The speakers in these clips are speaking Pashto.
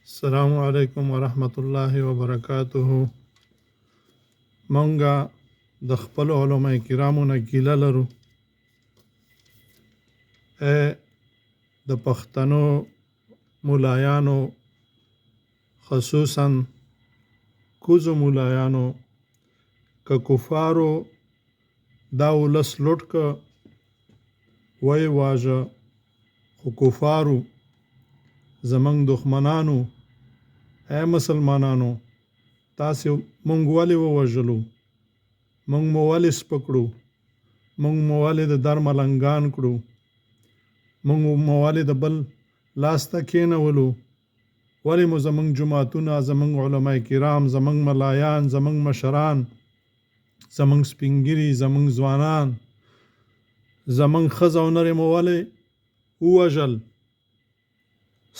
السلام علیکم ورحمت الله وبرکاته. مونږه د خپل علماء کرامو نه ګیله لرو د پښتنو مولایانو، خصوصا کوزو مولایانو که کفارو دا ولس لوټ که وی واژه، خو کفارو زمونږ دښمنانو مسلمانانو تاسې مونږ ولې ووژلو، مونږ مو ولې سپکړو، مونږ مو ولې د در ملنګان کړو، مونږ مو ولې د بل لاس ته کېنولو، ولې مو زمونږ جماعتونه، زمونږ علماء کرام، زمونږ ملایان، زمونږ مشران، زمونږ سپینګیري، زمونږ ځوانان، زمونږ ښځه او نرې مو ولې ووژل.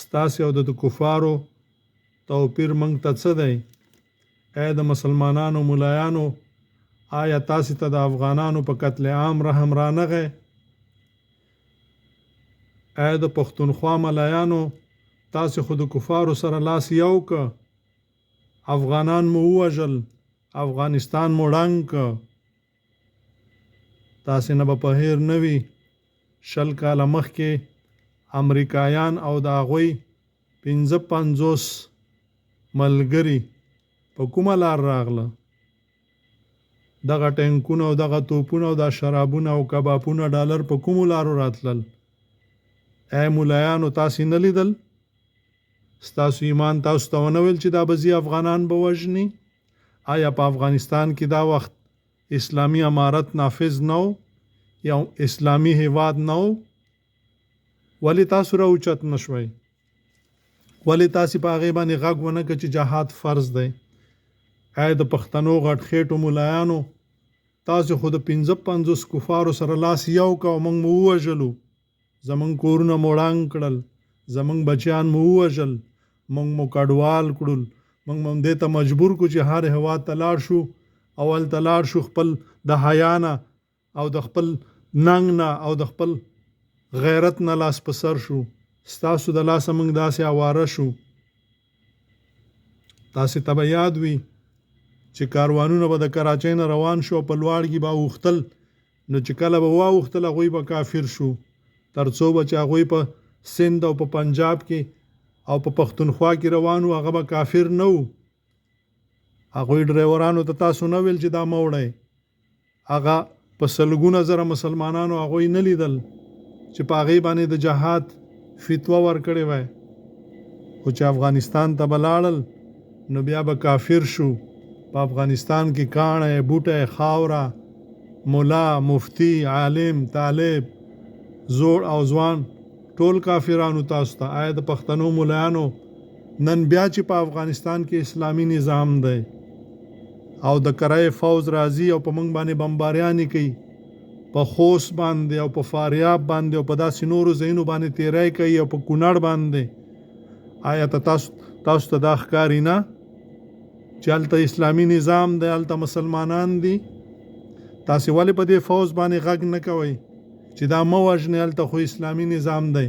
ستاسې او د کفارو توپیر موږ ته څه دی؟ د مسلمانانو مولایانو، آیا تاسې ته د افغانانو په قتل عام رحم رانغی؟ د پښتونخوا ملایانو، تاسې خو د کفارو سره لاس یو که، افغانان مو ووژل، افغانستان مو ړنګ که. تاسې نه به په هیر نه وي 20 کاله مخکې امریکایان او د هغوی 55 ملګري په کومه لار راغله؟ دغه ټینکونه او دغه توپونه او دا شرابونه او کبابونه ډالر په کومو لارو راتلل؟ مولایانو تاسې نه لیدل؟ ستاسو ایمان تاسو ته ونه ویل چې دا به ځي افغانان به وژني؟ آیا په افغانستان کې دا وخت اسلامي امارت نافذ نه و یا اسلامي هیواد نه و؟ ولې تاسو راوچت نه شوئ؟ ولې تاسې په هغې باندې غږ ونه کړه چې جهاد فرض دی؟ د پښتنو غټ خېټو مولایانو، تاسو خو د 55 کفارو سره لاس یو که او موږ مو ووژلو، زمونږ کورونه مو ړنګ کړل، زمونږ بچیان مو ووژل، موږ مو کډوال کړل، موږ مو دې ته مجبور کړو چې هر هېواد ته لاړ شو او هلته لاړ شو خپل د حیا نه او د خپل ننګ نه او د خپل غیرت نه لاس په سر شو. ستاسو د لاسه موږ داسې اواره شو. تاسې ته به یاد وي چې کاروانونه به د کراچۍ نه روان شو او په لواړګي به اوښتل، نو چې کله به واوښتل هغوی به کافر شو، تر څو به چې هغوی په سند او په پنجاب کې او په پښتونخوا کې روان وو، هغه به کافر نه وو. هغوی ډریورانو ته تاسو نه ویل چې دا مه وړئ. هغه په سلګونه زره مسلمانانو هغوی نه لیدل چې په هغې باندې د جهاد فتوا ورکړې وای، خو چې افغانستان ته به لاړل نو بیا به کافر شو. په افغانستان کې کاڼی، بوټی، خاوره، ملا، مفتی، عالم، طالب، زوړ او ځوان ټول کافرانو تاسو ته. آیا د پښتنو مولایانو نن بیا چې په افغانستان کې اسلامي نظام دی او د کرای فوز راځي او په موږ باندې بمباریانې کوي، په خوست باندې او په فاریاب باندې او په داسې نورو ځایونو باندې تیری کوي او په کونړ باندې، آیا تاسو ته دا ښکاري نه چې هلته اسلامي نظام دی، هلته مسلمانان دي؟ تاسې ولې په دې فوز باندې غږ نه کوئ چې دا مه وژنئ، هلته خو اسلامي نظام دی؟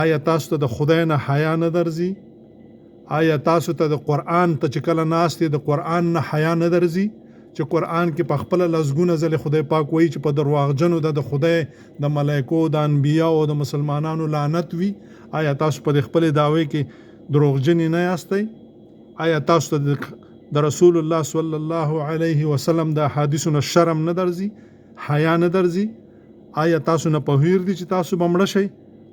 آیا تاسو ته د خدای نه حیا نه درځي؟ آیا تاسو ته د قرآن ته چې کله ناست د قرآن نه حیا نه درځي چې قرآن کې په خپله لسګونه ځلې خدای پاک وایي چې په درواغجنو د خدای د ملایکو د انبیاء او د مسلمانانو لعنت وي؟ آیا تاسو په خپلې دعوې کې دروغجنې نه یاستئ؟ آیا تاسو ته د رسول الله صلی الله علیه وسلم د احادیثو نه شرم نه درځي، حیا نه درځي؟ آیا تاسو نه په هیر دي چې تاسو به مړه شئ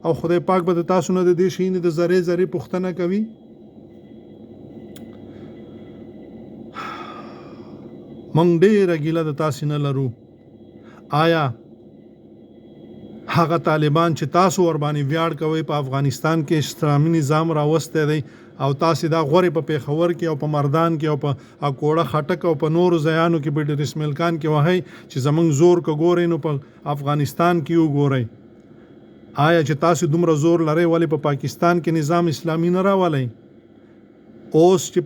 او خدای پاک به د تاسو نه د دې شي نه د ذرې ذرې پوښتنه کوي؟ مونږ ډېره ګیله د تاسې نه لرو. آیا هغه طالبان چې تاسو ورباندې ویاړ کوئ په افغانستان کې اسلامي نظام راوستی دی او تاسې دا غورې په پېښور کې او په مردان کې او په اکوړه خټک او په نورو ځایانو کې په رسملکان کې وهئ چې زمونږ زور که ګورئ نو په افغانستان کې وګورئ. آیا چې تاسو دومره زور لرئ ولې په پاکستان کې نظام اسلامي نه راولئ؟ اوس چې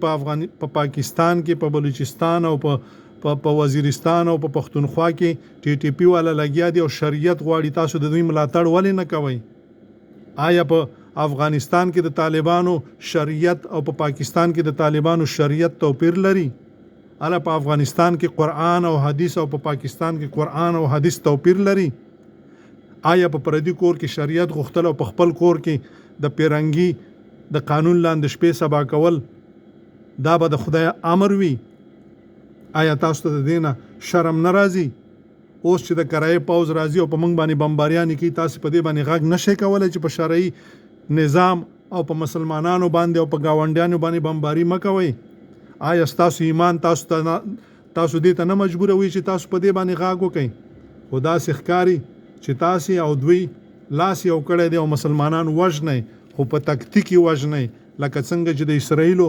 په پاکستان کې په بلوچستان او په وزیرستان او په پښتونخوا کې TTP والا لګیا دي او شریعت غواړي، تاسو د دوی ملاتړ ولې نه کوئ؟ آیا په افغانستان کې د طالبانو شریعت او په پاکستان کې د طالبانو شریعت توپیر لري؟ اله په افغانستان کې قرآن او حدیث او په پاکستان کې قرآن او حدیث توپیر لري؟ آیا په پردي کور کې شریعت غوښتل او په خپل کور کې د پیرنګي د قانون لاندې شپې سبا کول دا به د خدای امر وي؟ آیا تاسو ته د دینه شرم نه راځي؟ اوس چې د کرایې پوز راځي او په موږ باندې بمباریانې کوي، تاسو په دې باندې غږ نشئ کولی چې په شرعي نظام او په مسلمانانو باندې او په ګاونډیانو باندې بمباري مه کوئ؟ آیا ستاسو ایمان تاسو دې ته نه مجبوروي چې تاسو په دې باندې غږ وکئ؟ خو داسې ښکاري چې تاسې او دوی لاس یو کړی دی او مسلمانان وژنئ، خو په تکتیک یې وژنئ، لکه څنګه چې د اسرائیلو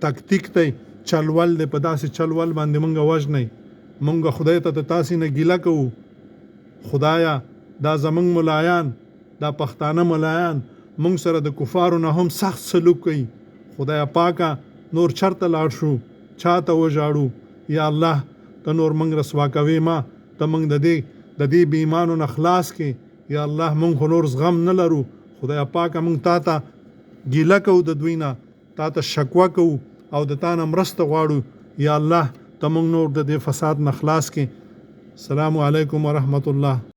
تکتیک دی، چلول دی، په داسې چلول باندې مونږ وژنئ. مونږ خدای ته د تاسې نه ګیله کوو، خدایا دا زمونږ ملایان، دا پښتانه ملایان مونږ سره د کفارو نه هم سخت سلوک کوي. خدایا پاکه نور چرته لاړ شو، چاته وژاړو؟ یا الله ته نور مونږ رسوا کوي ما، ته مونږ د دې بې ایمانو نه خلاص کې. یا الله مونږ خو نور زغم نه لرو، خدایا پاکه مونږ تا ته ګیله کوو، د دوی نه تا ته شکوه کوو او د تا نه مرسته غواړو. یا الله ته مونږ نور د دې فساد نه خلاص کې. السلام علیکم ورحمت الله.